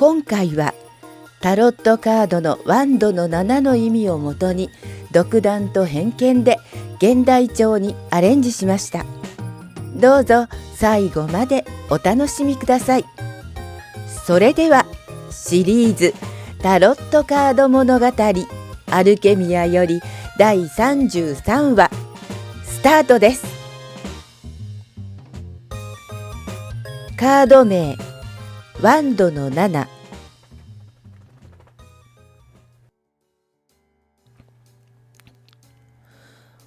今回はタロットカードのワンドの7の意味をもとに独断と偏見で現代調にアレンジしました。どうぞ最後までお楽しみください。それではシリーズタロットカード物語アルケミアより第33話スタートです。カード名ワンドの7。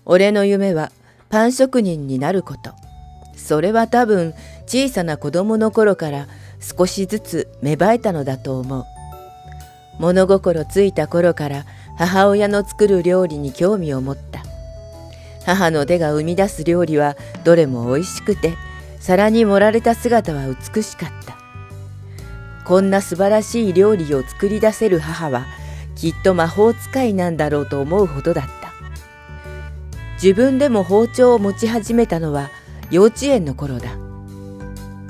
俺の夢はパン職人になること。それは多分小さな子供の頃から少しずつ芽生えたのだと思う。物心ついた頃から母親の作る料理に興味を持った。母の手が生み出す料理はどれも美味しくて、皿に盛られた姿は美しかった。こんな素晴らしい料理を作り出せる母はきっと魔法使いなんだろうと思うほどだった。自分でも包丁を持ち始めたのは幼稚園の頃だ。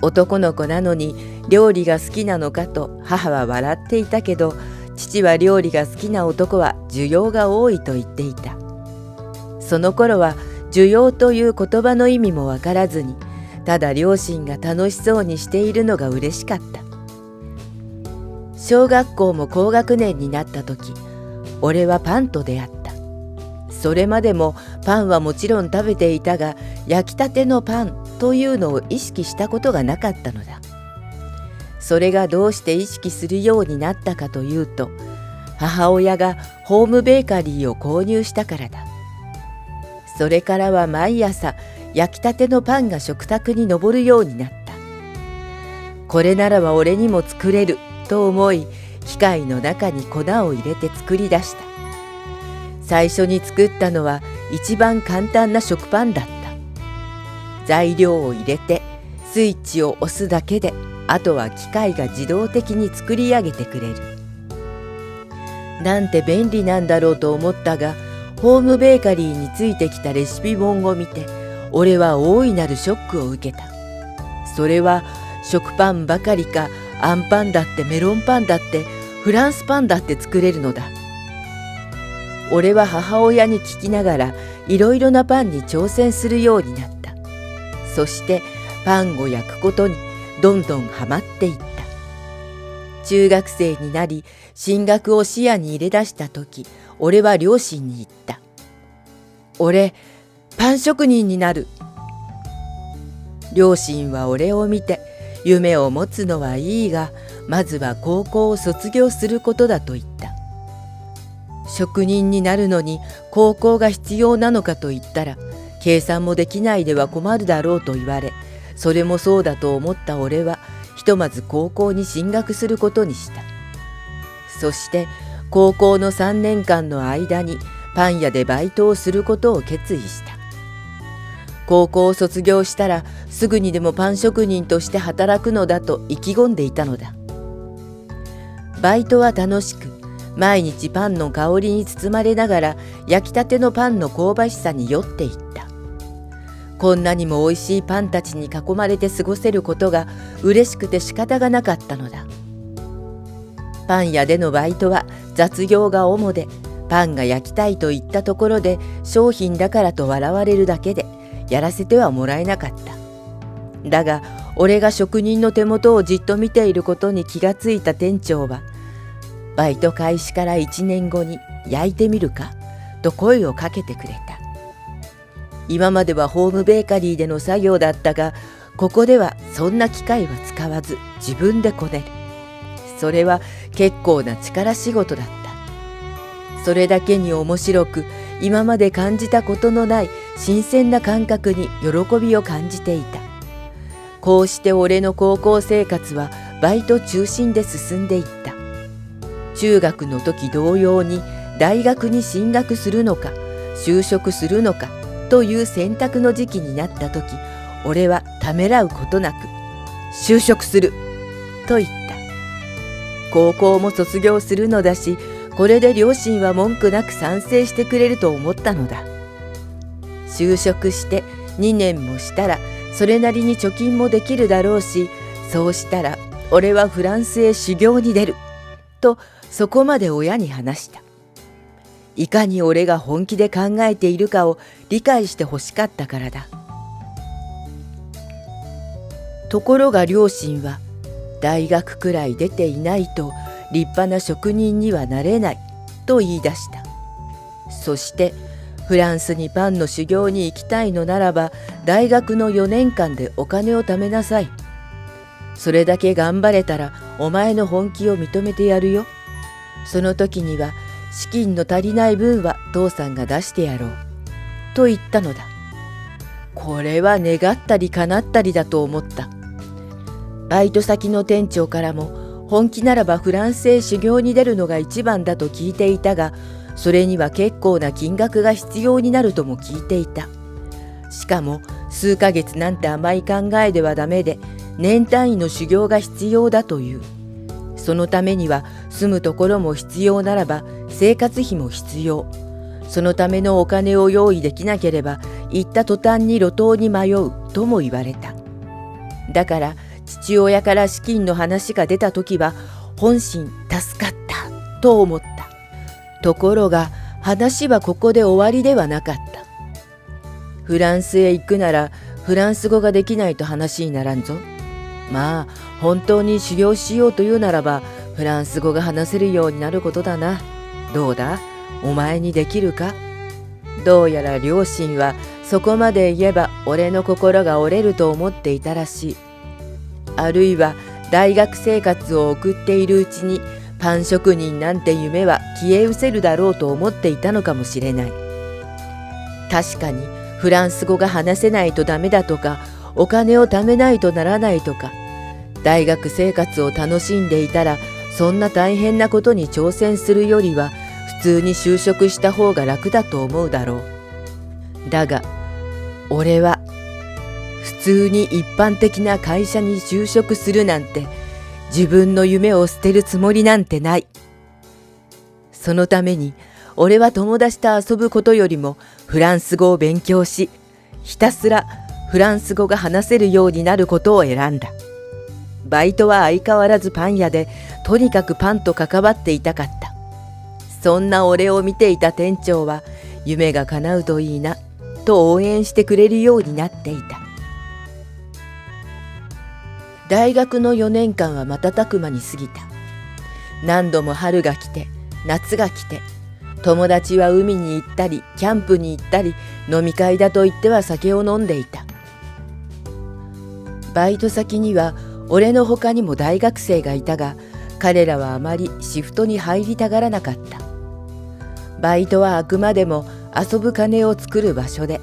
男の子なのに料理が好きなのかと母は笑っていたけど、父は料理が好きな男は需要が多いと言っていた。その頃は需要という言葉の意味もわからずに、ただ両親が楽しそうにしているのが嬉しかった。小学校も高学年になった時、俺はパンと出会った。それまでもパンはもちろん食べていたが、焼きたてのパンというのを意識したことがなかったのだ。それがどうして意識するようになったかというと、母親がホームベーカリーを購入したからだ。それからは毎朝焼きたてのパンが食卓に上るようになった。これならば俺にも作れると思い、機械の中に粉を入れて作り出した。最初に作ったのは一番簡単な食パンだった。材料を入れてスイッチを押すだけで、あとは機械が自動的に作り上げてくれる。なんて便利なんだろうと思ったが、ホームベーカリーについてきたレシピ本を見て、俺は大いなるショックを受けた。それは食パンばかりか、あんパンだってメロンパンだってフランスパンだって作れるのだ。俺は母親に聞きながらいろいろなパンに挑戦するようになった。そしてパンを焼くことにどんどんハマっていった。中学生になり進学を視野に入れ出した時、俺は両親に言った。俺、パン職人になる。両親は俺を見て、夢を持つのはいいが、まずは高校を卒業することだと言った。職人になるのに高校が必要なのかと言ったら、計算もできないでは困るだろうと言われ、それもそうだと思った俺は、ひとまず高校に進学することにした。そして高校の3年間の間にパン屋でバイトをすることを決意した。高校を卒業したらすぐにでもパン職人として働くのだと意気込んでいたのだ。バイトは楽しく、毎日パンの香りに包まれながら焼きたてのパンの香ばしさに酔っていった。こんなにも美味しいパンたちに囲まれて過ごせることが嬉しくて仕方がなかったのだ。パン屋でのバイトは雑業が主で、パンが焼きたいと言ったところで商品だからと笑われるだけでやらせてはもらえなかった。だが俺が職人の手元をじっと見ていることに気がついた店長は、バイト開始から1年後に焼いてみるかと声をかけてくれた。今まではホームベーカリーでの作業だったが、ここではそんな機械は使わず自分でこねる。それは結構な力仕事だった。それだけに面白く、今まで感じたことのない新鮮な感覚に喜びを感じていた。こうして俺の高校生活はバイト中心で進んでいった。中学の時同様に大学に進学するのか就職するのかという選択の時期になった時、俺はためらうことなく就職すると言った。高校も卒業するのだし、これで両親は文句なく賛成してくれると思ったのだ。就職して2年もしたらそれなりに貯金もできるだろうし、そうしたら俺はフランスへ修行に出るとそこまで親に話した。いかに俺が本気で考えているかを理解してほしかったからだ。ところが両親は大学くらい出ていないと立派な職人にはなれないと言い出した。そしてフランスにパンの修行に行きたいのならば大学の4年間でお金を貯めなさい。それだけ頑張れたらお前の本気を認めてやるよ。その時には資金の足りない分は父さんが出してやろうと言ったのだ。これは願ったり叶ったりだと思った。バイト先の店長からも本気ならばフランスへ修行に出るのが一番だと聞いていたが、それには結構な金額が必要になるとも聞いていた。しかも数ヶ月なんて甘い考えではダメで、年単位の修行が必要だという。そのためには住むところも必要ならば生活費も必要。そのためのお金を用意できなければ行った途端に路頭に迷うとも言われた。だから父親から資金の話が出た時は本心助かったと思った。ところが話はここで終わりではなかった。フランスへ行くならフランス語ができないと話にならんぞ。まあ本当に修行しようというならばフランス語が話せるようになることだな。どうだ、お前にできるか。どうやら両親はそこまで言えば俺の心が折れると思っていたらしい。あるいは大学生活を送っているうちにパン職人なんて夢は消え失せるだろうと思っていたのかもしれない。確かにフランス語が話せないとダメだとか、お金を貯めないとならないとか、大学生活を楽しんでいたらそんな大変なことに挑戦するよりは普通に就職した方が楽だと思うだろう。だが俺は普通に一般的な会社に就職するなんて、自分の夢を捨てるつもりなんてない。そのために俺は友達と遊ぶことよりもフランス語を勉強し、ひたすらフランス語が話せるようになることを選んだ。バイトは相変わらずパン屋で、とにかくパンと関わっていたかった。そんな俺を見ていた店長は、夢が叶うといいなと応援してくれるようになっていた。大学の4年間は瞬く間に過ぎた。何度も春が来て夏が来て、友達は海に行ったりキャンプに行ったり、飲み会だと言っては酒を飲んでいた。バイト先には俺の他にも大学生がいたが、彼らはあまりシフトに入りたがらなかった。バイトはあくまでも遊ぶ金を作る場所で、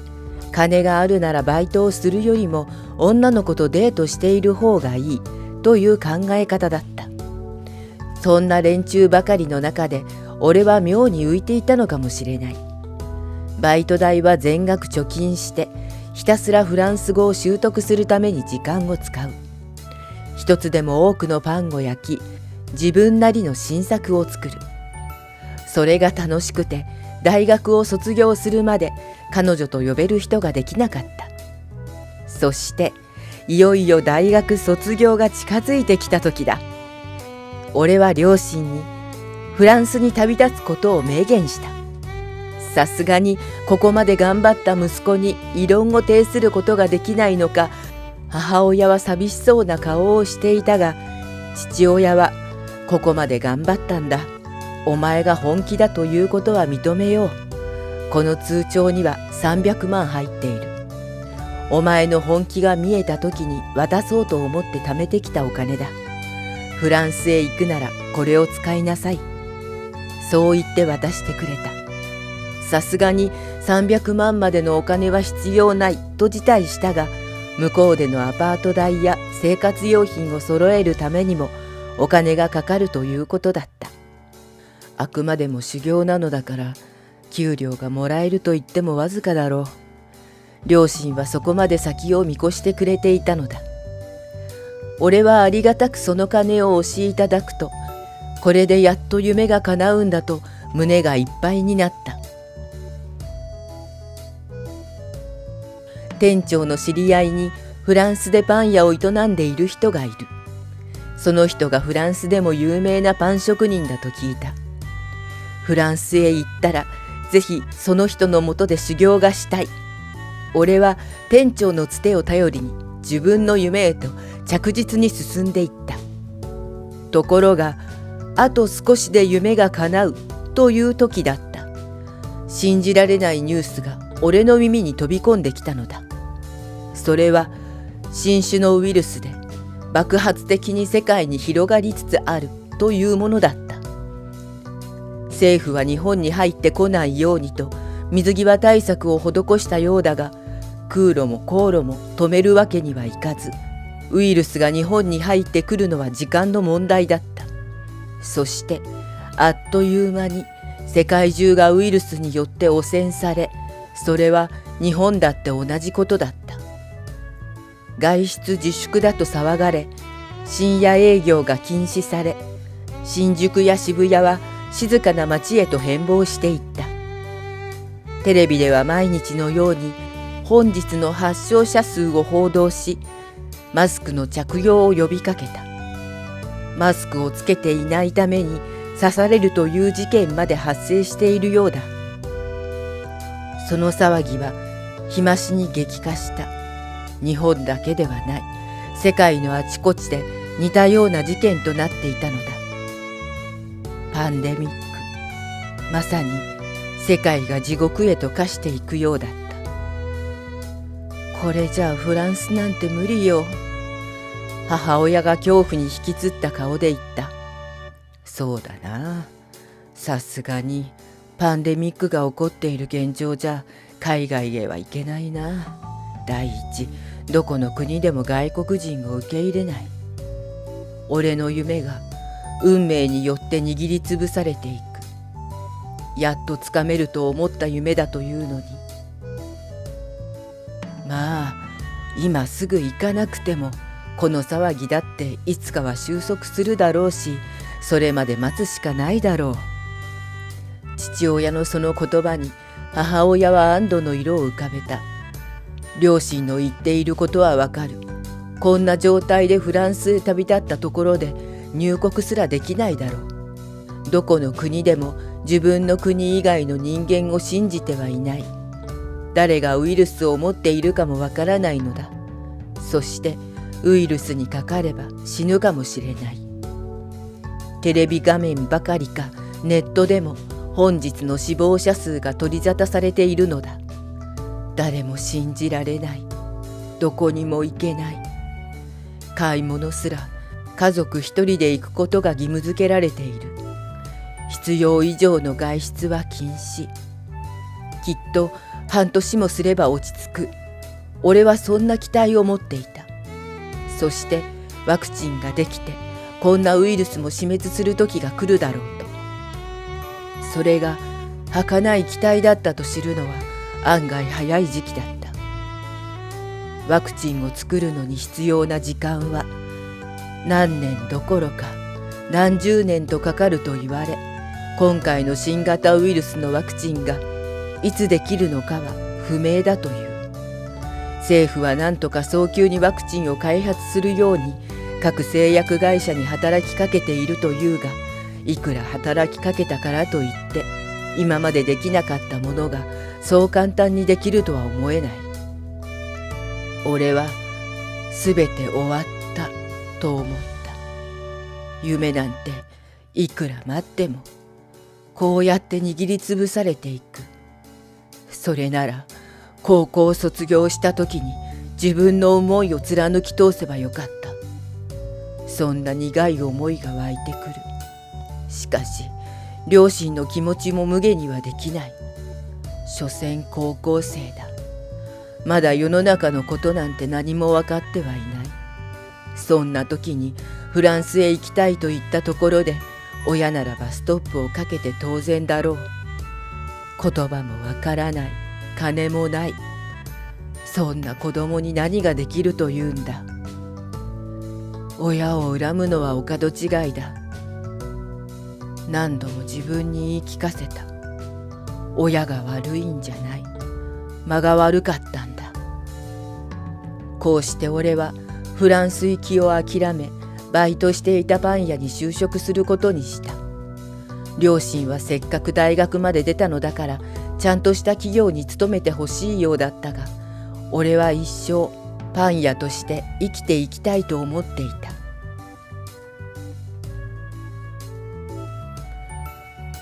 金があるならバイトをするよりも女の子とデートしている方がいいという考え方だった。そんな連中ばかりの中で俺は妙に浮いていたのかもしれない。バイト代は全額貯金して、ひたすらフランス語を習得するために時間を使う。一つでも多くのパンを焼き、自分なりの新作を作る。それが楽しくて、大学を卒業するまで彼女と呼べる人ができなかった。そしていよいよ大学卒業が近づいてきた時だ。俺は両親にフランスに旅立つことを明言した。さすがにここまで頑張った息子に異論を呈することができないのか、母親は寂しそうな顔をしていたが、父親はここまで頑張ったんだ。お前が本気だということは認めよう。この通帳には300万入っている。お前の本気が見えた時に渡そうと思って貯めてきたお金だ。フランスへ行くならこれを使いなさい。そう言って渡してくれた。さすがに300万までのお金は必要ないと辞退したが、向こうでのアパート代や生活用品を揃えるためにもお金がかかるということだった。あくまでも修行なのだから、給料がもらえると言ってもわずかだろう。両親はそこまで先を見越してくれていたのだ。俺はありがたくその金をおしいただくと、これでやっと夢が叶うんだと胸がいっぱいになった。店長の知り合いにフランスでパン屋を営んでいる人がいる。その人がフランスでも有名なパン職人だと聞いた。フランスへ行ったらぜひその人のもとで修行がしたい。俺は店長のつてを頼りに自分の夢へと着実に進んでいった。ところがあと少しで夢が叶うという時だった。信じられないニュースが俺の耳に飛び込んできたのだ。それは新種のウイルスで爆発的に世界に広がりつつあるというものだった。政府は日本に入ってこないようにと水際対策を施したようだが、空路も航路も止めるわけにはいかず、ウイルスが日本に入ってくるのは時間の問題だった。そしてあっという間に世界中がウイルスによって汚染され、それは日本だって同じことだった。外出自粛だと騒がれ、深夜営業が禁止され、新宿や渋谷は静かな街へと変貌していった。テレビでは毎日のように本日の発症者数を報道し、マスクの着用を呼びかけた。マスクをつけていないために刺されるという事件まで発生しているようだ。その騒ぎは日増しに激化した。日本だけではない、世界のあちこちで似たような事件となっていたのだ。パンデミック、まさに世界が地獄へと化していくようだった。これじゃあフランスなんて無理よ。母親が恐怖に引きつった顔で言った。そうだな。さすがにパンデミックが起こっている現状じゃ海外へは行けないな。第一、どこの国でも外国人を受け入れない。俺の夢が運命によって握りつぶされていく。やっとつかめると思った夢だというのに。まあ今すぐ行かなくてもこの騒ぎだっていつかは収束するだろうし、それまで待つしかないだろう。父親のその言葉に母親は安堵の色を浮かべた。両親の言っていることはわかる。こんな状態でフランスへ旅立ったところで入国すらできないだろう。どこの国でも自分の国以外の人間を信じてはいない。誰がウイルスを持っているかもわからないのだ。そしてウイルスにかかれば死ぬかもしれない。テレビ画面ばかりかネットでも本日の死亡者数が取り沙汰されているのだ。誰も信じられない。どこにも行けない。買い物すら家族一人で行くことが義務付けられている。必要以上の外出は禁止。きっと半年もすれば落ち着く。俺はそんな期待を持っていた。そしてワクチンができてこんなウイルスも死滅する時が来るだろうと。それが儚い期待だったと知るのは案外早い時期だった。ワクチンを作るのに必要な時間は何年どころか何十年とかかると言われ、今回の新型ウイルスのワクチンがいつできるのかは不明だという。政府は何とか早急にワクチンを開発するように各製薬会社に働きかけているというが、いくら働きかけたからといって今までできなかったものがそう簡単にできるとは思えない。俺はすべて終わったと思った。夢なんていくら待ってもこうやって握りつぶされていく。それなら高校を卒業した時に自分の思いを貫き通せばよかった。そんな苦い思いが湧いてくる。しかし両親の気持ちも無下にはできない。所詮高校生だ。まだ世の中のことなんて何も分かってはいない。そんな時にフランスへ行きたいと言ったところで親ならばストップをかけて当然だろう。言葉もわからない、金もない。そんな子供に何ができるというんだ。親を恨むのはお門違いだ。何度も自分に言い聞かせた。親が悪いんじゃない。間が悪かったんだ。こうして俺はフランス行きを諦め、バイトしていたパン屋に就職することにした。両親はせっかく大学まで出たのだからちゃんとした企業に勤めてほしいようだったが、俺は一生パン屋として生きていきたいと思っていた。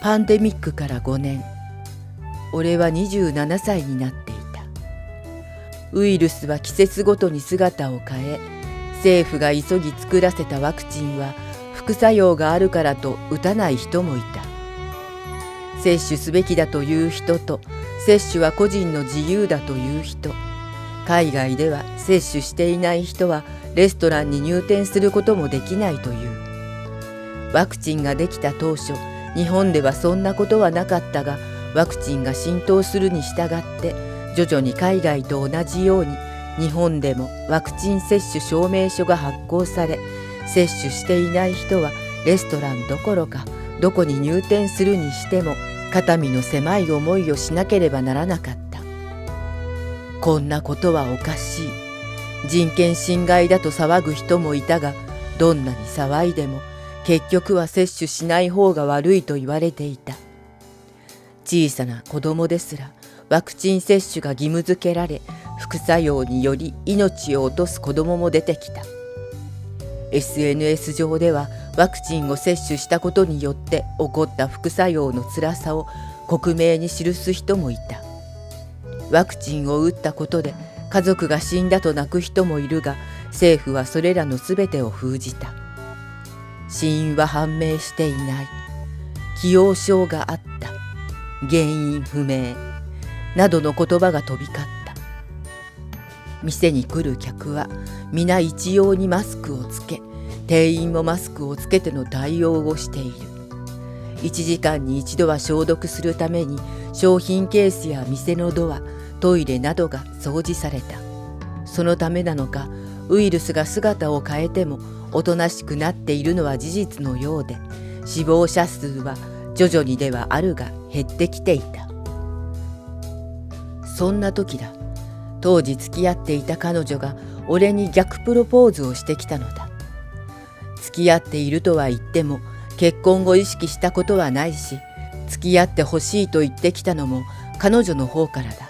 パンデミックから5年、俺は27歳になっていた。ウイルスは季節ごとに姿を変え、政府が急ぎ作らせたワクチンは副作用があるからと打たない人もいた。接種すべきだという人と、接種は個人の自由だという人、海外では接種していない人はレストランに入店することもできないという。ワクチンができた当初、日本ではそんなことはなかったが、ワクチンが浸透するに従って徐々に海外と同じように日本でもワクチン接種証明書が発行され、接種していない人はレストランどころかどこに入店するにしても肩身の狭い思いをしなければならなかった。こんなことはおかしい、人権侵害だと騒ぐ人もいたが、どんなに騒いでも結局は接種しない方が悪いと言われていた。小さな子供ですらワクチン接種が義務付けられ、副作用により命を落とす子供も出てきた。SNS 上ではワクチンを接種したことによって起こった副作用の辛さを克明に記す人もいた。ワクチンを打ったことで家族が死んだと泣く人もいるが、政府はそれらのすべてを封じた。死因は判明していない。既往症があった。原因不明。などの言葉が飛び交った。店に来る客は皆一様にマスクをつけ、店員もマスクをつけての対応をしている。1時間に1度は消毒するために商品ケースや店のドア、トイレなどが掃除された。そのためなのか、ウイルスが姿を変えてもおとなしくなっているのは事実のようで、死亡者数は徐々にではあるが減ってきていた。そんな時だ。当時付き合っていた彼女が俺に逆プロポーズをしてきたのだ。付き合っているとは言っても結婚を意識したことはないし、付き合ってほしいと言ってきたのも彼女の方からだ。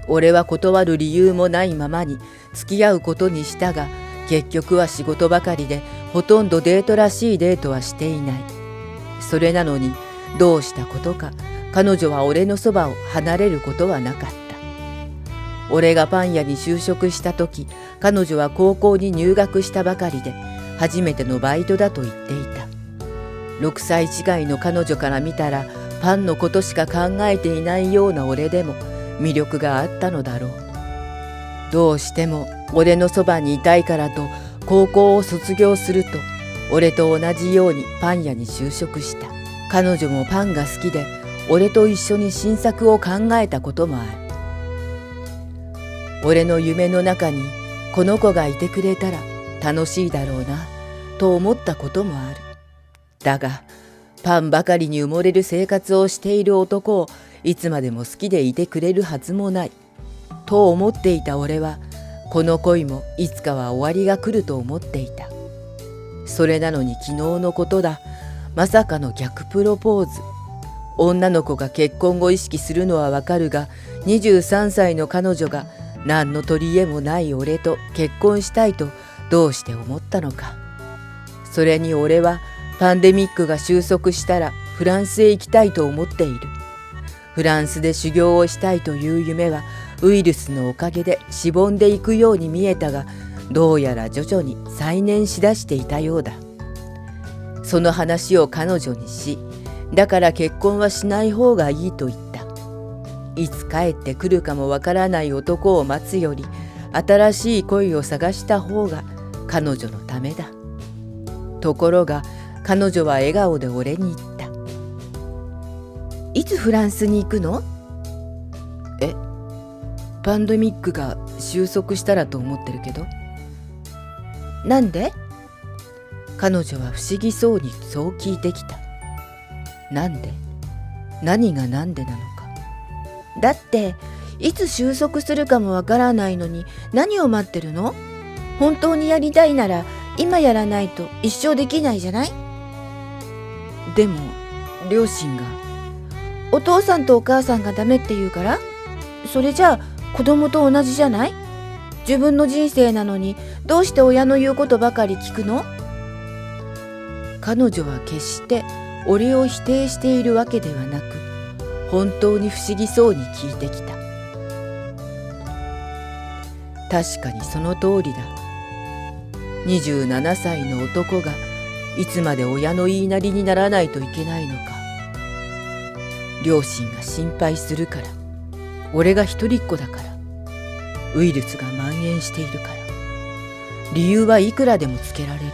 俺は断る理由もないままに付き合うことにしたが、結局は仕事ばかりでほとんどデートらしいデートはしていない。それなのにどうしたことか彼女は俺のそばを離れることはなかった。俺がパン屋に就職した時、彼女は高校に入学したばかりで初めてのバイトだと言っていた。6歳違いの彼女から見たらパンのことしか考えていないような俺でも魅力があったのだろう。どうしても俺のそばにいたいからと高校を卒業すると俺と同じようにパン屋に就職した。彼女もパンが好きで俺と一緒に新作を考えたこともある。俺の夢の中にこの子がいてくれたら楽しいだろうなと思ったこともある。だがパンばかりに埋もれる生活をしている男をいつまでも好きでいてくれるはずもないと思っていた俺は、この恋もいつかは終わりが来ると思っていた。それなのに昨日のことだ。まさかの逆プロポーズ。女の子が結婚を意識するのはわかるが、23歳の彼女が何の取り柄もない俺と結婚したいとどうして思ったのか。それに俺はパンデミックが収束したらフランスへ行きたいと思っている。フランスで修行をしたいという夢はウイルスのおかげでしぼんでいくように見えたが、どうやら徐々に再燃しだしていたようだ。その話を彼女にし、だから結婚はしない方がいいと言った。いつ帰ってくるかもわからない男を待つより、新しい恋を探した方が彼女のためだ。ところが彼女は笑顔で俺に言った。いつフランスに行くの？パンデミックが収束したらと思ってるけど。なんで？彼女は不思議そうにそう聞いてきた。なんで？何がなんでなのか。だっていつ収束するかもわからないのに何を待ってるの？本当にやりたいなら今やらないと一生できないじゃない？でも両親が。お父さんとお母さんがダメって言うから？それじゃあ子供と同じじゃない？自分の人生なのにどうして親の言うことばかり聞くの？彼女は決して俺を否定しているわけではなく、本当に不思議そうに聞いてきた。確かにその通りだ。27歳の男がいつまで親の言いなりにならないといけないのか。両親が心配するから、俺が一人っ子だから、ウイルスが蔓延しているから。理由はいくらでもつけられる。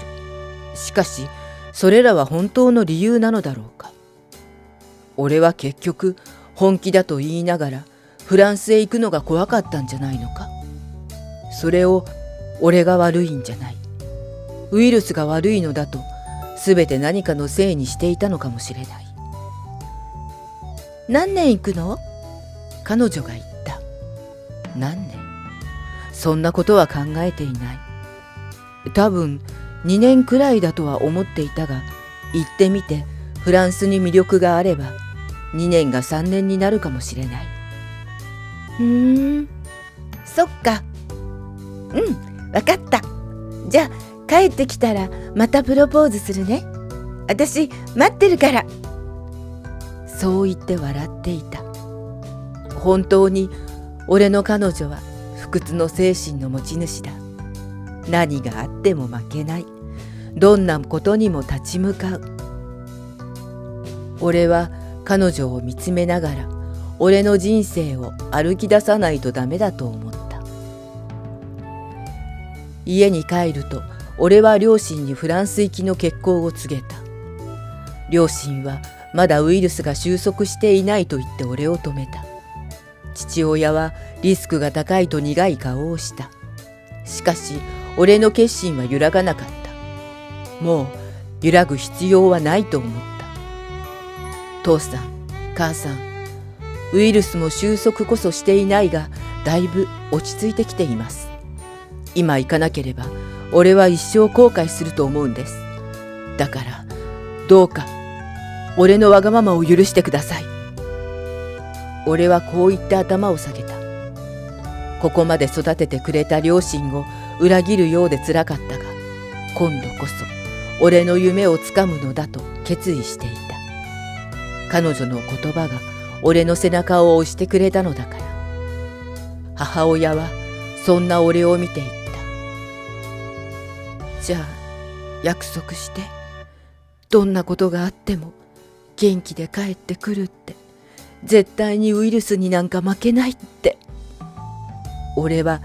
しかしそれらは本当の理由なのだろうか。俺は結局本気だと言いながらフランスへ行くのが怖かったんじゃないのか。それを俺が悪いんじゃない、ウイルスが悪いのだと全て何かのせいにしていたのかもしれない。何年行くの？彼女が言った。何年？そんなことは考えていない。多分2年くらいだとは思っていたが、行ってみてフランスに魅力があれば2年が3年になるかもしれない。そっか。わかった。じゃあ帰ってきたらまたプロポーズするね。私待ってるから。そう言って笑っていた。本当に俺の彼女は不屈の精神の持ち主だ。何があっても負けない。どんなことにも立ち向かう。俺は彼女を見つめながら俺の人生を歩き出さないとダメだと思った。家に帰ると俺は両親にフランス行きの決行を告げた。両親はまだウイルスが収束していないと言って俺を止めた。父親はリスクが高いと苦い顔をした。しかし俺の決心は揺らがなかった。もう揺らぐ必要はないと思った。父さん、母さん、ウイルスも収束こそしていないが、だいぶ落ち着いてきています。今行かなければ俺は一生後悔すると思うんです。だからどうか俺のわがままを許してください。俺はこう言って頭を下げた。ここまで育ててくれた両親を裏切るようでつらかったが、今度こそ俺の夢をつかむのだと決意していた。彼女の言葉が俺の背中を押してくれたのだから。母親はそんな俺を見ていった。じゃあ約束して、どんなことがあっても元気で帰ってくるって、絶対にウイルスになんか負けないって。俺は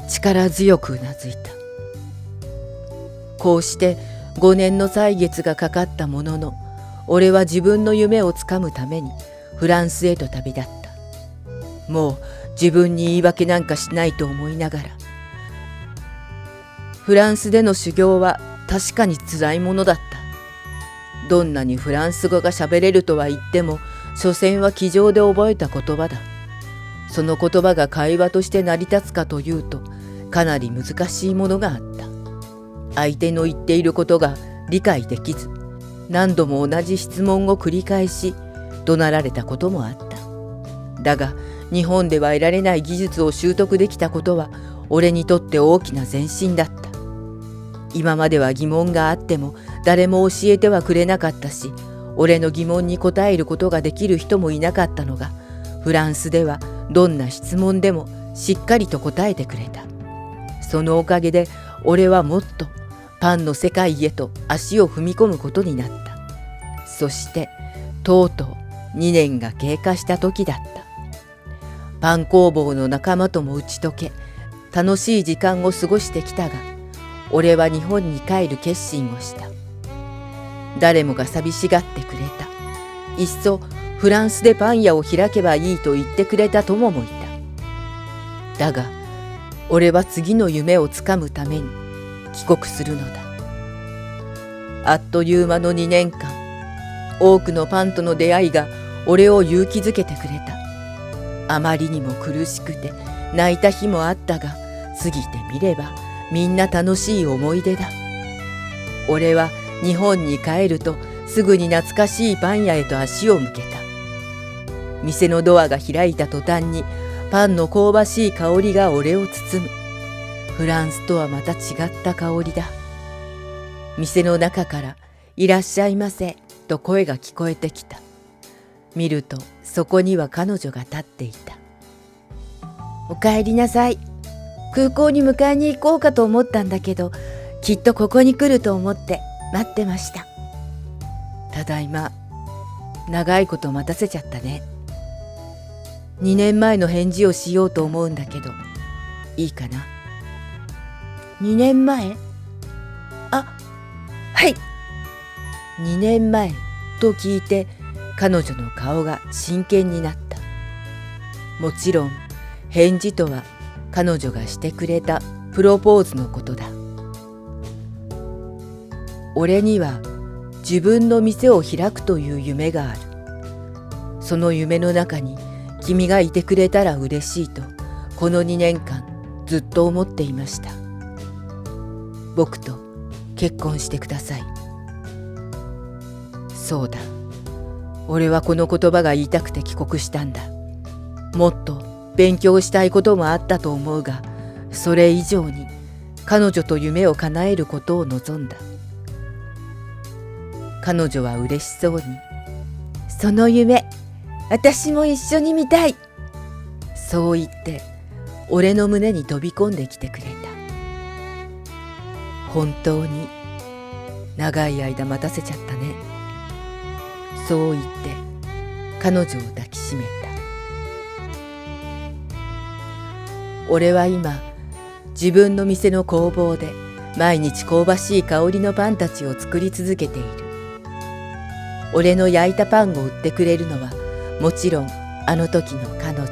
力強くうなずいた。こうして5年の歳月がかかったものの、俺は自分の夢をつかむためにフランスへと旅立った。もう自分に言い訳なんかしないと思いながら。フランスでの修行は確かに辛いものだった。どんなにフランス語が喋れるとは言っても、所詮は机上で覚えた言葉だ。その言葉が会話として成り立つかというと、かなり難しいものがあった。相手の言っていることが理解できず、何度も同じ質問を繰り返し怒鳴られたこともあった。だが日本では得られない技術を習得できたことは俺にとって大きな前進だった。今までは疑問があっても誰も教えてはくれなかったし、俺の疑問に答えることができる人もいなかったのが、フランスではどんな質問でもしっかりと答えてくれた。そのおかげで俺はもっとパンの世界へと足を踏み込むことになった。そしてとうとう2年が経過した時だった。パン工房の仲間とも打ち解け、楽しい時間を過ごしてきたが、俺は日本に帰る決心をした。誰もが寂しがってくれた。いっそフランスでパン屋を開けばいいと言ってくれた友もいた。だが俺は次の夢をつかむために帰国するのだ。あっという間の2年間、多くのパンとの出会いが俺を勇気づけてくれた。あまりにも苦しくて泣いた日もあったが、過ぎてみればみんな楽しい思い出だ。俺は日本に帰るとすぐに懐かしいパン屋へと足を向けた。店のドアが開いた途端にパンの香ばしい香りが俺を包む。フランスとはまた違った香りだ。店の中からいらっしゃいませと声が聞こえてきた。見るとそこには彼女が立っていた。おかえりなさい。空港に迎えに行こうかと思ったんだけど、きっとここに来ると思って待ってました。ただいま。長いこと待たせちゃったね。2年前の返事をしようと思うんだけど、いいかな。2年前？あ、はい。2年前と聞いて彼女の顔が真剣になった。もちろん返事とは彼女がしてくれたプロポーズのことだ。俺には自分の店を開くという夢がある。その夢の中に君がいてくれたら嬉しいとこの2年間ずっと思っていました。僕と結婚してください。そうだ。俺はこの言葉が言いたくて帰国したんだ。もっと勉強したいこともあったと思うが、それ以上に彼女と夢を叶えることを望んだ。彼女は嬉しそうに、その夢、私も一緒に見たい。そう言って俺の胸に飛び込んできてくれた。本当に長い間待たせちゃったね。そう言って彼女を抱きしめた。俺は今自分の店の工房で毎日香ばしい香りのパンたちを作り続けている。俺の焼いたパンを売ってくれるのはもちろんあの時の彼女、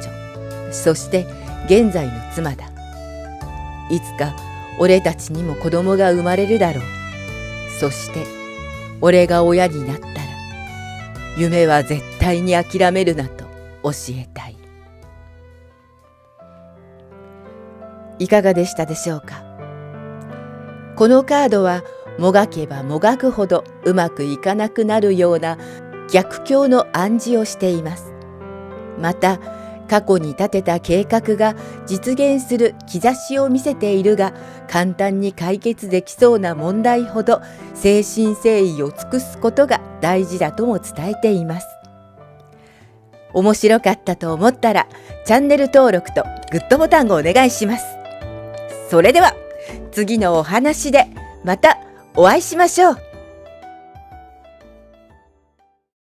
そして現在の妻だ。いつか俺たちにも子供が生まれるだろう。そして俺が親になったら夢は絶対に諦めるなと教えたい。いかがでしたでしょうか。このカードはもがけばもがくほどうまくいかなくなるような逆境の暗示をしています。また過去に立てた計画が実現する兆しを見せているが、簡単に解決できそうな問題ほど誠心誠意を尽くすことが大事だとも伝えています。面白かったと思ったらチャンネル登録とグッドボタンをお願いします。それでは次のお話でまたお会いしましょう。